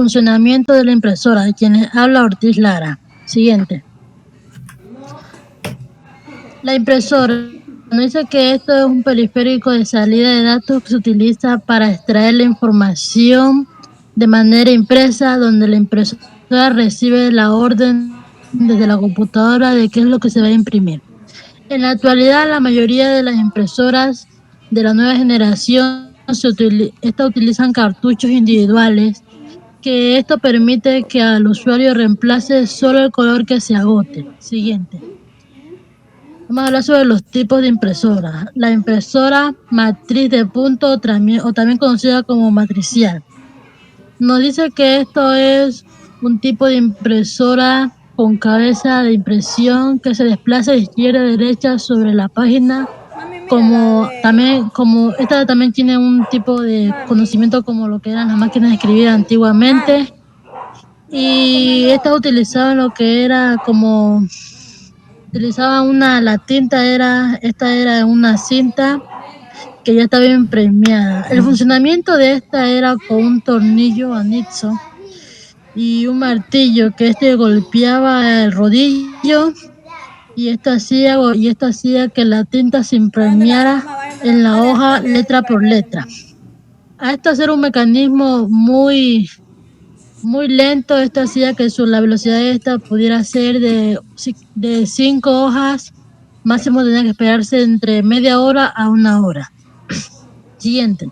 Funcionamiento de la impresora, de quienes habla Ortiz Lara. Siguiente. La impresora nos dice que esto es un periférico de salida de datos que se utiliza para extraer la información de manera impresa, donde la impresora recibe la orden desde la computadora de qué es lo que se va a imprimir. En la actualidad, la mayoría de las impresoras de la nueva generación estas utilizan cartuchos individuales, que esto permite que al usuario reemplace solo el color que se agote. Siguiente. Vamos a hablar sobre los tipos de impresoras. La impresora matriz de punto o también conocida como matricial. Nos dice que esto es un tipo de impresora con cabeza de impresión que se desplaza de izquierda a derecha sobre la página, Mami, mira la como de. también, como esta también tiene un tipo de Mami. conocimiento como lo que eran las máquinas de escribir Mami. antiguamente. No vas a Y comerlo. estas utilizaban lo que era como, utilizaban la tinta esta era una cinta que ya estaba impregnadas. El funcionamiento de esta era con un tornillo anexo y un martillo que golpeaba el rodillo, y esto hacía que la tinta se Váyamela, impregnara mamá, váyamela. en la Dale, hoja dale, letra por dale, letra. A esto hacer un mecanismo muy lento, esto hacía que la velocidad de esta pudiera ser de 5 hojas, máximo tenía que esperarse entre media hora a una hora. Siguiente.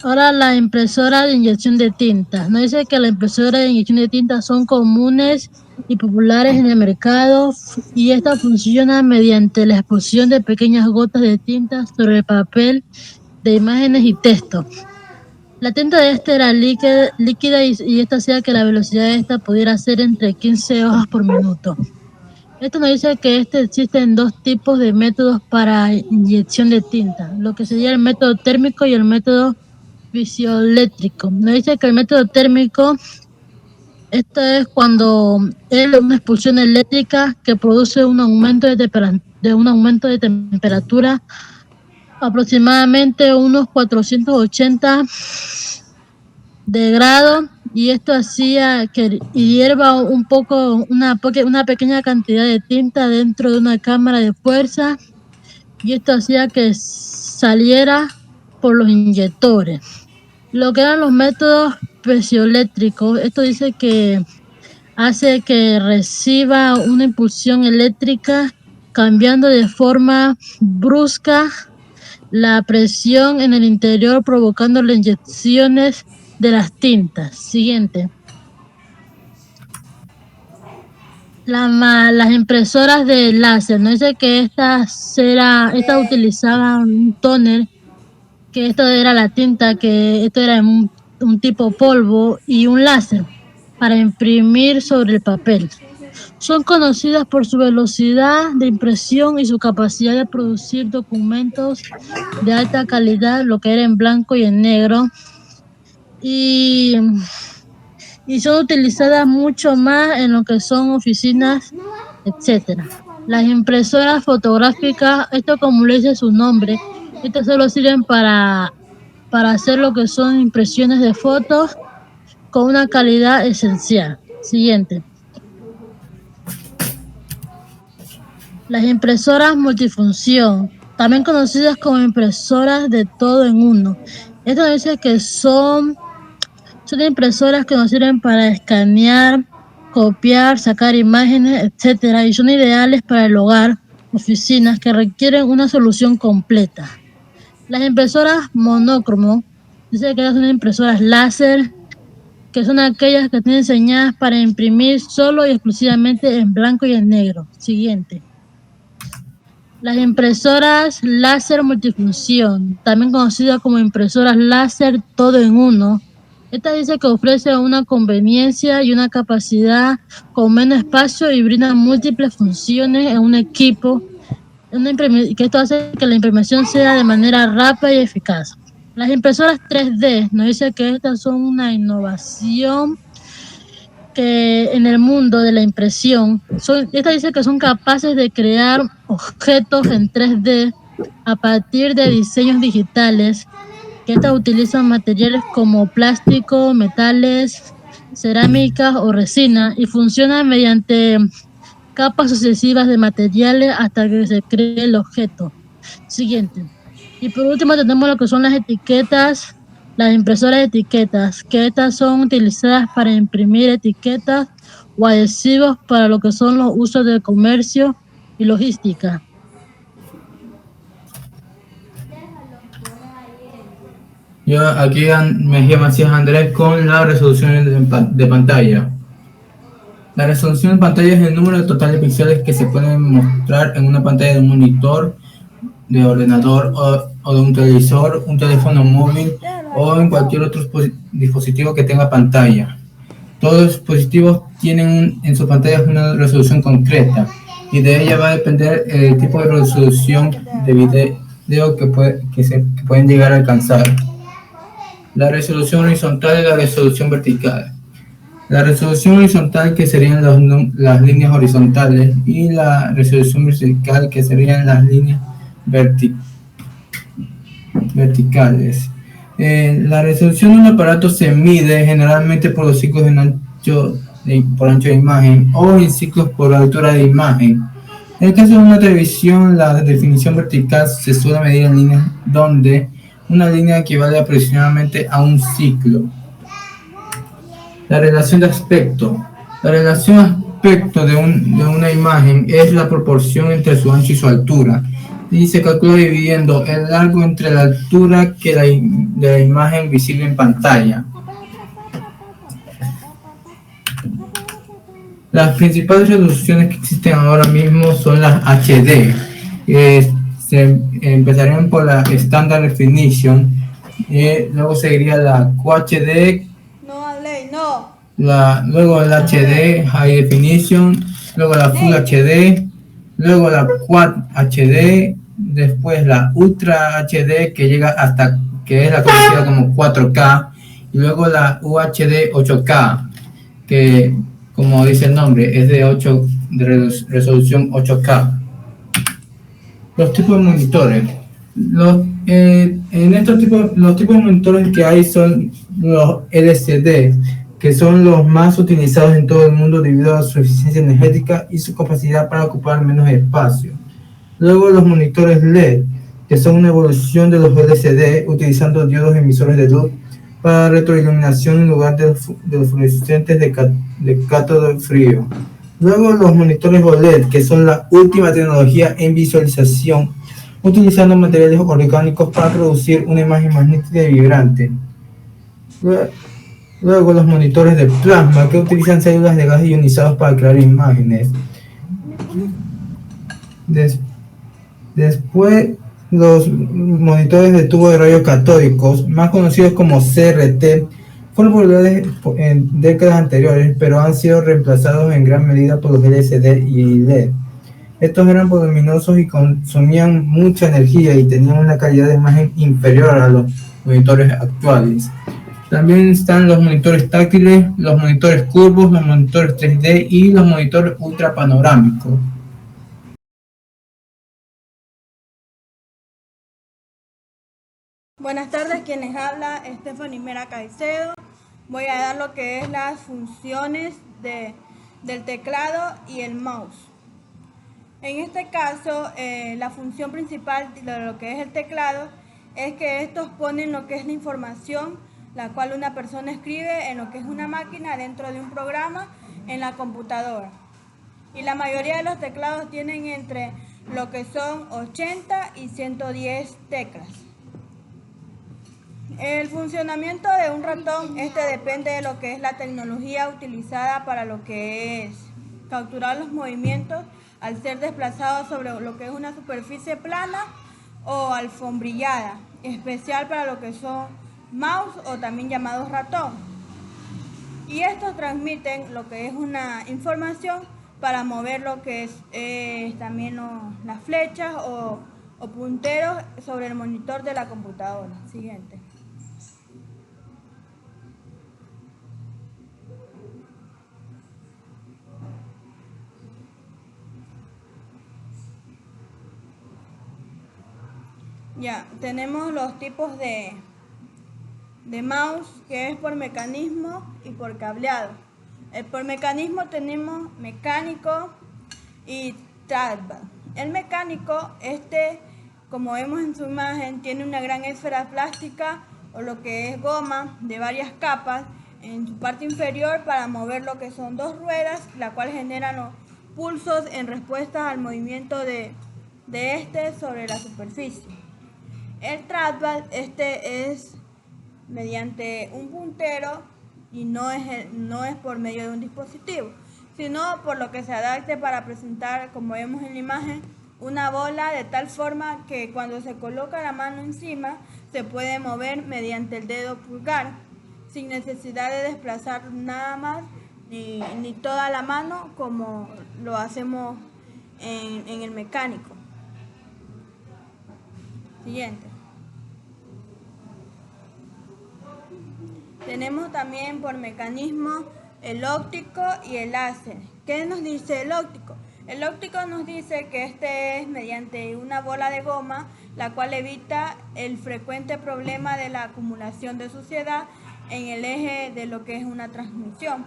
Ahora la impresora de inyección de tinta. Nos dice que la impresora de inyección de tinta son comunes y populares en el mercado, y esta funciona mediante la exposición de pequeñas gotas de tinta sobre el papel de imágenes y texto. La tinta de esta era líquida, y esta hacía que la velocidad de esta pudiera ser entre 15 hojas por minuto. Esto nos dice que existen dos tipos de métodos para inyección de tinta, lo que sería el método térmico y el método fisioeléctrico. Nos dice que el método térmico, esto es cuando es una expulsión eléctrica que produce un aumento de temperatura aproximadamente unos 480 de grado, y esto hacía que hierva un poco, una pequeña cantidad de tinta dentro de una cámara de fuerza, y esto hacía que saliera por los inyectores. Lo que eran los métodos piezoeléctricos, esto dice que hace que reciba una impulsión eléctrica, cambiando de forma brusca la presión en el interior, provocando las inyecciones de las tintas. Siguiente. Las impresoras de láser, no dice que estas utilizaban un tóner, que esto era la tinta, que esto era un tipo polvo y un láser para imprimir sobre el papel. Son conocidas por su velocidad de impresión y su capacidad de producir documentos de alta calidad, lo que era en blanco y en negro, y, y son utilizadas mucho más en lo que son oficinas, etcétera. Las impresoras fotográficas, esto como le dice su nombre, estas solo sirven para hacer lo que son impresiones de fotos con una calidad esencial. Siguiente. Las impresoras multifunción, también conocidas como impresoras de todo en uno. Esto dice que son impresoras que nos sirven para escanear, copiar, sacar imágenes, etcétera, y son ideales para el hogar, oficinas que requieren una solución completa. Las impresoras monocromo, dice que son impresoras láser, que son aquellas que están diseñadas para imprimir solo y exclusivamente en blanco y en negro. Siguiente. Las impresoras láser multifunción, también conocidas como impresoras láser todo en uno. Esta dice que ofrece una conveniencia y una capacidad con menos espacio y brinda múltiples funciones en un equipo, que esto hace que la impresión sea de manera rápida y eficaz. Las impresoras 3D nos dice que estas son una innovación que en el mundo de la impresión, esta dice que son capaces de crear objetos en 3D a partir de diseños digitales, que estas utilizan materiales como plástico, metales, cerámicas o resina y funcionan mediante capas sucesivas de materiales hasta que se cree el objeto. Siguiente. Y por último tenemos lo que son las etiquetas, las impresoras de etiquetas, que estas son utilizadas para imprimir etiquetas o adhesivos para lo que son los usos de comercio y logística. Yo aquí me llamo Macías Andrés con la resolución de pantalla. La resolución de pantalla es el número total de píxeles que se pueden mostrar en una pantalla de un monitor, de ordenador o de un televisor, un teléfono móvil o en cualquier otro dispositivo que tenga pantalla. Todos los dispositivos tienen en sus pantallas una resolución concreta y de ella va a depender el tipo de resolución de video que pueden llegar a alcanzar. La resolución horizontal y la resolución vertical. La resolución horizontal, que serían las líneas horizontales, y la resolución vertical, que serían las líneas verticales. La resolución de un aparato se mide generalmente por los ciclos por ancho de imagen o en ciclos por altura de imagen. En el caso de una televisión, la definición vertical se suele medir en líneas donde una línea equivale aproximadamente a un ciclo. La relación de aspecto. La relación aspecto de una imagen es la proporción entre su ancho y su altura, y se calcula dividiendo el largo entre la altura de la imagen visible en pantalla. Las principales resoluciones que existen ahora mismo son las HD. Empezarían por la Standard Definition, luego seguiría la QHD, luego el HD High Definition, luego la Full HD, luego la Quad HD, después la Ultra HD que es la conocida como 4K, y luego la UHD 8K, que como dice el nombre es de resolución 8K. Los tipos de monitores. Los tipos de monitores que hay son los LCD, que son los más utilizados en todo el mundo debido a su eficiencia energética y su capacidad para ocupar menos espacio. Luego los monitores LED, que son una evolución de los LCD utilizando diodos emisores de luz para retroiluminación en lugar de los fluorescentes de cátodo frío. Luego los monitores OLED, que son la última tecnología en visualización, utilizando materiales orgánicos para producir una imagen más nítida y vibrante. Luego los monitores de plasma, que utilizan células de gas ionizados para crear imágenes. Después los monitores de tubo de rayos catódicos, más conocidos como CRT, fueron populares en décadas anteriores, pero han sido reemplazados en gran medida por los LCD y LED. Estos eran voluminosos y consumían mucha energía y tenían una calidad de imagen inferior a los monitores actuales. También están los monitores táctiles, los monitores curvos, los monitores 3D y los monitores ultra panorámicos. Buenas tardes, quienes habla Stephanie Mera Caicedo. Voy a dar lo que es las funciones del teclado y el mouse. En este caso, la función principal de lo que es el teclado es que estos ponen lo que es la información, la cual una persona escribe en lo que es una máquina dentro de un programa en la computadora. Y la mayoría de los teclados tienen entre lo que son 80 y 110 teclas. El funcionamiento de un ratón depende de lo que es la tecnología utilizada para lo que es capturar los movimientos al ser desplazado sobre lo que es una superficie plana o alfombrillada, especial para lo que son mouse o también llamados ratón. Y estos transmiten lo que es una información para mover lo que es también las flechas o punteros sobre el monitor de la computadora. Siguiente. Ya, tenemos los tipos de de mouse, que es por mecanismo y por cableado. Por mecanismo tenemos mecánico y trackpad. El mecánico, como vemos en su imagen, tiene una gran esfera plástica o lo que es goma de varias capas en su parte inferior para mover lo que son dos ruedas, la cual generan los pulsos en respuesta al movimiento de sobre la superficie. El trackpad, es mediante un puntero y no es por medio de un dispositivo, sino por lo que se adapte para presentar, como vemos en la imagen, una bola de tal forma que cuando se coloca la mano encima se puede mover mediante el dedo pulgar sin necesidad de desplazar nada más ni toda la mano como lo hacemos en el mecánico. Siguiente. Tenemos también por mecanismo el óptico y el láser. ¿Qué nos dice el óptico? El óptico nos dice que es mediante una bola de goma, la cual evita el frecuente problema de la acumulación de suciedad en el eje de lo que es una transmisión.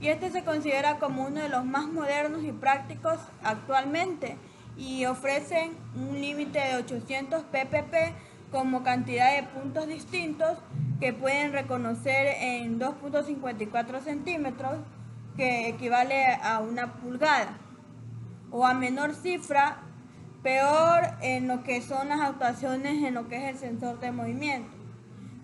Y se considera como uno de los más modernos y prácticos actualmente y ofrecen un límite de 800 ppb como cantidad de puntos distintos que pueden reconocer en 2.54 centímetros, que equivale a una pulgada, o a menor cifra, peor en lo que son las actuaciones en lo que es el sensor de movimiento.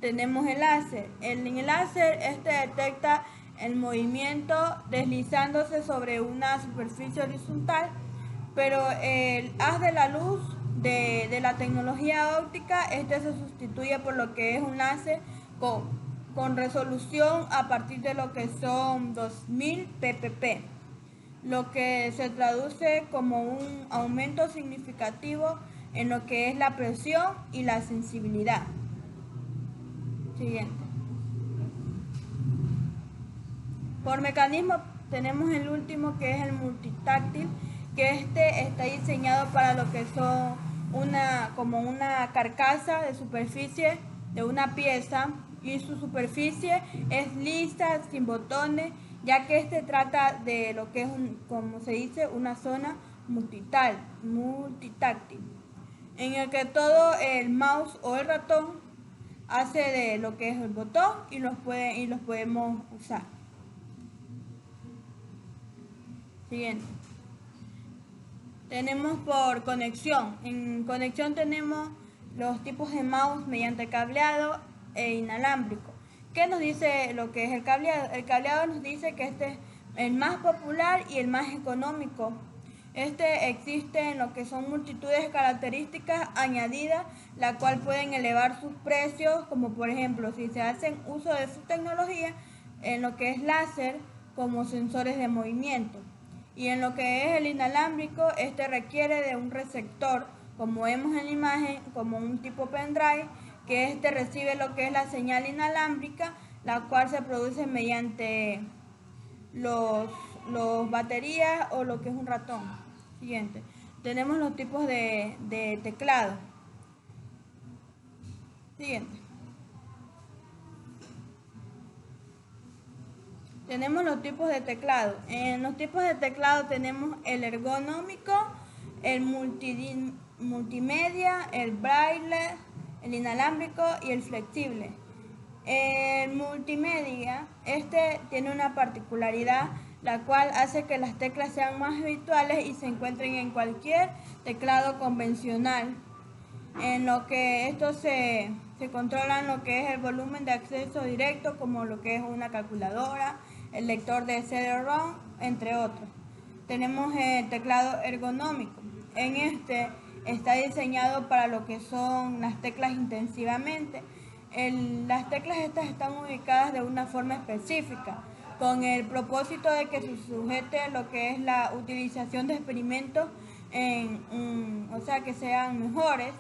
Tenemos el láser. En el láser detecta el movimiento deslizándose sobre una superficie horizontal, pero el haz de la luz de la tecnología óptica, se sustituye por lo que es un láser con resolución a partir de lo que son 2000 ppb, lo que se traduce como un aumento significativo en lo que es la presión y la sensibilidad. Siguiente. Por mecanismo tenemos el último, que es el multitáctil, que está diseñado para lo que son como una carcasa de superficie de una pieza, y su superficie es lisa, sin botones, ya que trata de lo que es como se dice, una zona multitáctil, en el que todo el mouse o el ratón hace de lo que es el botón y los podemos usar. Siguiente. Tenemos por conexión. En conexión tenemos los tipos de mouse mediante cableado e inalámbrico. ¿Qué nos dice lo que es el cableado? El cableado nos dice que es el más popular y el más económico. Existe en lo que son multitudes de características añadidas, la cual pueden elevar sus precios, como por ejemplo si se hacen uso de su tecnología en lo que es láser, como sensores de movimiento. Y en lo que es el inalámbrico, requiere de un receptor, como vemos en la imagen, como un tipo pendrive, que recibe lo que es la señal inalámbrica, la cual se produce mediante los baterías o lo que es un ratón. Siguiente. Tenemos los tipos de teclado. Siguiente. Tenemos los tipos de teclado. En los tipos de teclado tenemos el ergonómico, el multimedia, el braille, el inalámbrico y el flexible. El multimedia, tiene una particularidad, la cual hace que las teclas sean más habituales y se encuentren en cualquier teclado convencional. En lo que se controlan lo que es el volumen de acceso directo, como lo que es una calculadora, el lector de CD-ROM, entre otros. Tenemos el teclado ergonómico. En está diseñado para lo que son las teclas intensivamente. Las teclas están ubicadas de una forma específica, con el propósito de que se sujete lo que es la utilización de experimentos, o sea, que sean mejores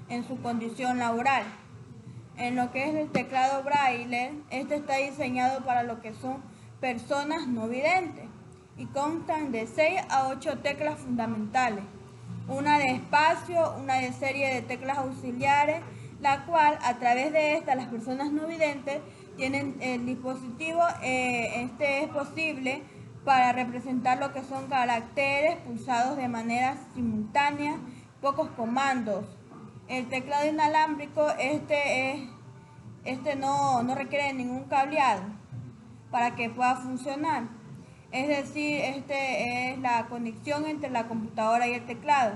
en su condición laboral. En lo que es el teclado braille, está diseñado para lo que son personas no videntes y constan de 6 a 8 teclas fundamentales, una de espacio, una de serie de teclas auxiliares, la cual a través de esta las personas no videntes tienen el dispositivo, es posible para representar lo que son caracteres pulsados de manera simultánea, pocos comandos. El teclado inalámbrico, no requiere ningún cableado para que pueda funcionar. Es decir, es la conexión entre la computadora y el teclado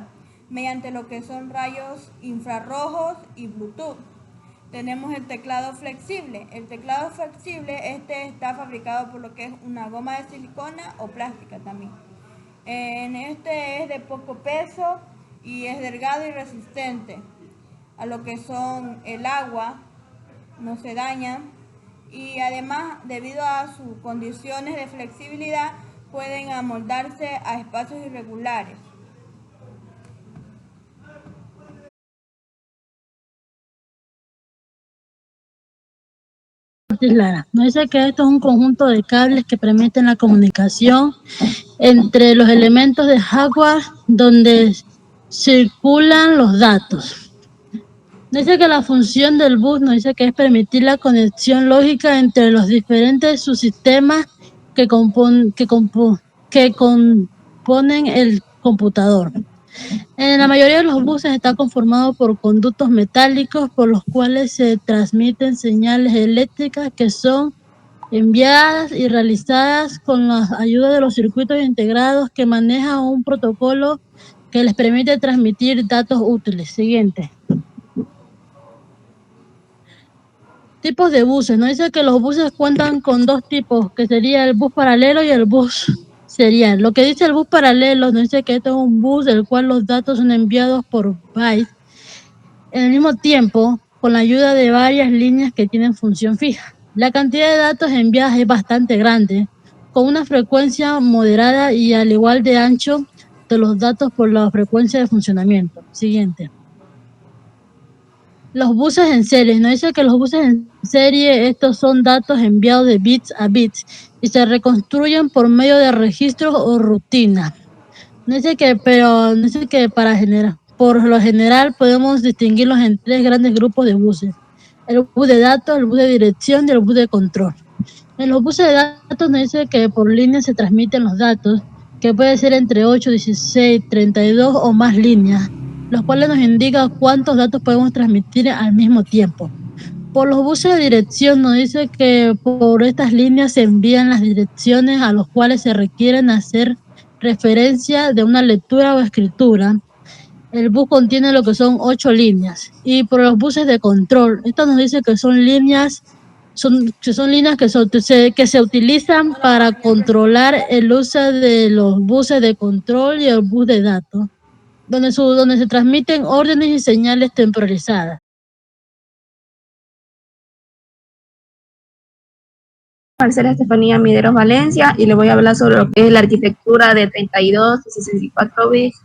mediante lo que son rayos infrarrojos y Bluetooth. Tenemos el teclado flexible. El teclado flexible está fabricado por lo que es una goma de silicona o plástica también. Es de poco peso y es delgado y resistente a lo que son el agua, no se daña, y además debido a sus condiciones de flexibilidad pueden amoldarse a espacios irregulares. Lara, nos dice que esto es un conjunto de cables que permiten la comunicación entre los elementos de hardware donde circulan los datos. Dice que la función del bus nos dice que es permitir la conexión lógica entre los diferentes subsistemas que componen el computador. En la mayoría de los buses está conformado por conductos metálicos por los cuales se transmiten señales eléctricas que son enviadas y realizadas con la ayuda de los circuitos integrados que manejan un protocolo que les permite transmitir datos útiles. Siguiente. Tipos de buses. Nos dice que los buses cuentan con dos tipos, que sería el bus paralelo y el bus serial. Lo que dice el bus paralelo nos dice que esto es un bus del cual los datos son enviados por bytes en el mismo tiempo con la ayuda de varias líneas que tienen función fija. La cantidad de datos enviadas es bastante grande, con una frecuencia moderada y al igual de ancho de los datos por la frecuencia de funcionamiento. Siguiente. Los buses en serie. Nos dice que los buses en serie, estos son datos enviados de bits a bits y se reconstruyen por medio de registros o rutinas. Nos dice que por lo general podemos distinguirlos en tres grandes grupos de buses: el bus de datos, el bus de dirección y el bus de control. En los buses de datos nos dice que por línea se transmiten los datos, que puede ser entre 8, 16, 32 o más líneas, los cuales nos indican cuántos datos podemos transmitir al mismo tiempo. Por los buses de dirección nos dice que por estas líneas se envían las direcciones a los cuales se requieren hacer referencia de una lectura o escritura. El bus contiene lo que son 8 líneas. Y por los buses de control, esto nos dice que son líneas que se utilizan para controlar el uso de los buses de control y el bus de datos, donde se transmiten órdenes y señales temporalizadas. Marcela Estefanía Mideros Valencia, y le voy a hablar sobre lo que es la arquitectura de 32 y 64 bits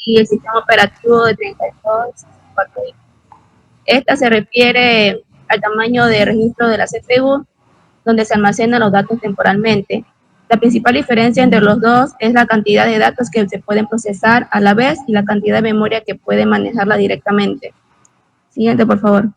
y el sistema operativo de 32 y 64 bits. Esta se refiere al tamaño de registro de la CPU, donde se almacenan los datos temporalmente. La principal diferencia entre los dos es la cantidad de datos que se pueden procesar a la vez y la cantidad de memoria que puede manejarla directamente. Siguiente, por favor.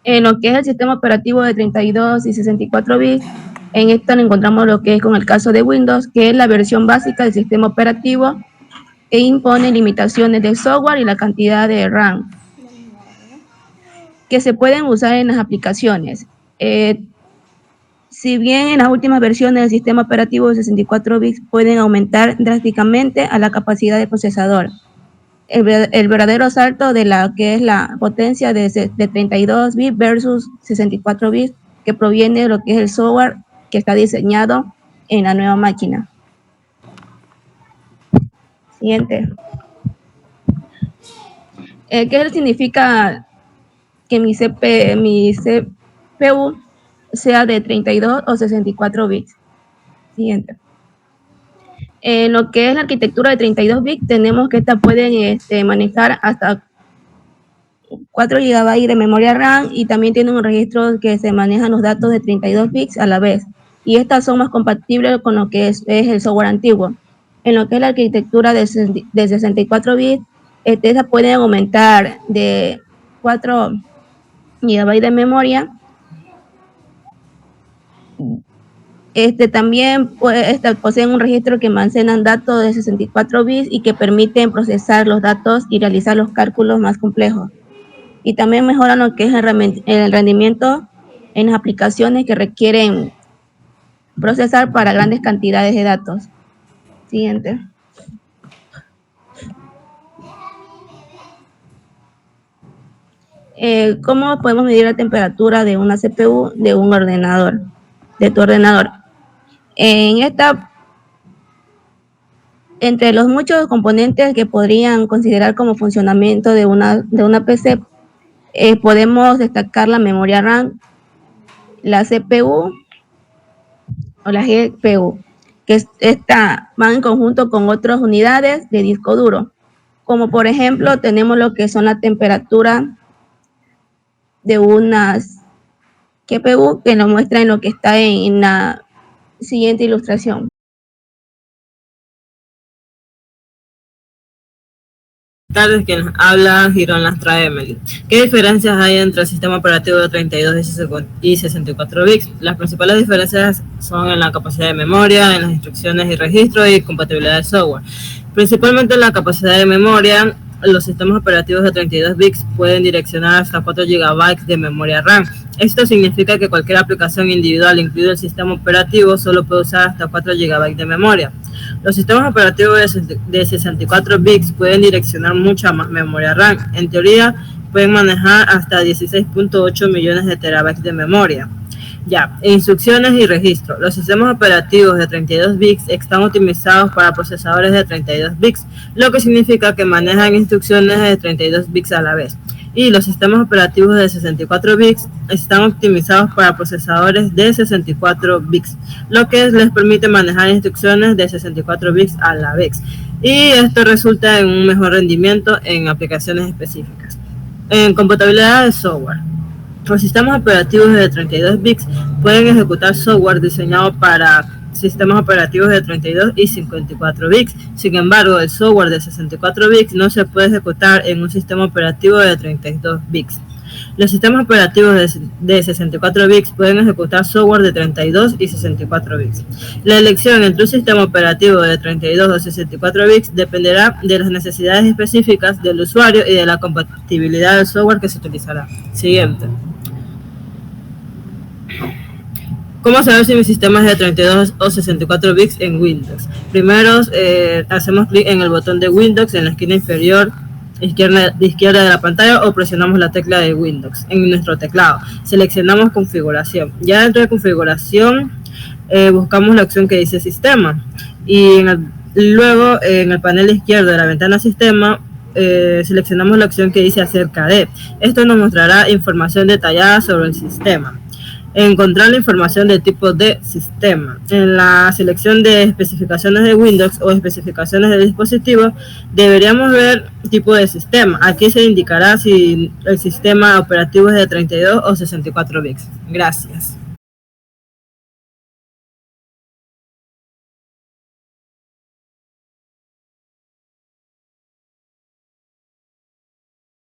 En lo que es el sistema operativo de 32 y 64 bits, en esto encontramos lo que es con el caso de Windows, que es la versión básica del sistema operativo e impone limitaciones de software y la cantidad de RAM que se pueden usar en las aplicaciones. Si bien en las últimas versiones del sistema operativo de 64 bits pueden aumentar drásticamente a la capacidad del procesador, el verdadero salto de la que es la potencia de 32 bits versus 64 bits que proviene de lo que es el software que está diseñado en la nueva máquina. Siguiente. ¿Qué significa que mi CPU sea de 32 o 64 bits? Siguiente. En lo que es la arquitectura de 32 bits, tenemos que esta pueden manejar hasta 4 GB de memoria RAM y también tienen un registro que se manejan los datos de 32 bits a la vez. Y estas son más compatibles con lo que es el software antiguo. En lo que es la arquitectura de 64 bits, Esas pueden aumentar de 4 GB de memoria. También poseen un registro que almacenan datos de 64 bits y que permiten procesar los datos y realizar los cálculos más complejos. Y también mejoran lo que es el rendimiento en las aplicaciones que requieren procesar para grandes cantidades de datos. Siguiente. ¿Cómo podemos medir la temperatura de una CPU de un ordenador, de tu ordenador? Entre los muchos componentes que podrían considerar como funcionamiento de una PC, podemos destacar la memoria RAM, la CPU o la GPU, que van en conjunto con otras unidades de disco duro, como por ejemplo tenemos lo que son la temperatura de unas GPU, que nos muestra en lo que está en la siguiente ilustración. Buenas tardes, quien nos habla Girón Lastra Emily. ¿Qué diferencias hay entre el sistema operativo de 32 y 64 bits? Las principales diferencias son en la capacidad de memoria, en las instrucciones y registros y compatibilidad de software. Principalmente en la capacidad de memoria, los sistemas operativos de 32 bits pueden direccionar hasta 4 GB de memoria RAM. Esto significa que cualquier aplicación individual, incluido el sistema operativo, solo puede usar hasta 4 GB de memoria. Los sistemas operativos de 64 bits pueden direccionar mucha más memoria RAM. En teoría, pueden manejar hasta 16.8 millones de terabytes de memoria. Instrucciones y registro. Los sistemas operativos de 32 bits están optimizados para procesadores de 32 bits, lo que significa que manejan instrucciones de 32 bits a la vez. Y los sistemas operativos de 64 bits están optimizados para procesadores de 64 bits, lo que les permite manejar instrucciones de 64 bits a la vez. Y esto resulta en un mejor rendimiento en aplicaciones específicas. En compatibilidad de software. Los sistemas operativos de 32 bits pueden ejecutar software diseñado para sistemas operativos de 32 y 54 bits. Sin embargo, el software de 64 bits no se puede ejecutar en un sistema operativo de 32 bits. Los sistemas operativos de 64 bits pueden ejecutar software de 32 y 64 bits. La elección entre un sistema operativo de 32 o 64 bits dependerá de las necesidades específicas del usuario y de la compatibilidad del software que se utilizará. Siguiente. ¿Cómo saber si mi sistema es de 32 o 64 bits en Windows? Primero, hacemos clic en el botón de Windows en la esquina inferior izquierda de la pantalla o presionamos la tecla de Windows en nuestro teclado. Seleccionamos configuración. Ya dentro de configuración buscamos la opción que dice sistema y luego en el panel izquierdo de la ventana sistema seleccionamos la opción que dice acerca de. Esto nos mostrará información detallada sobre el sistema. Encontrar la información de tipo de sistema. En la selección de especificaciones de Windows o especificaciones de dispositivo, deberíamos ver tipo de sistema. Aquí se indicará si el sistema operativo es de 32 o 64 bits. Gracias.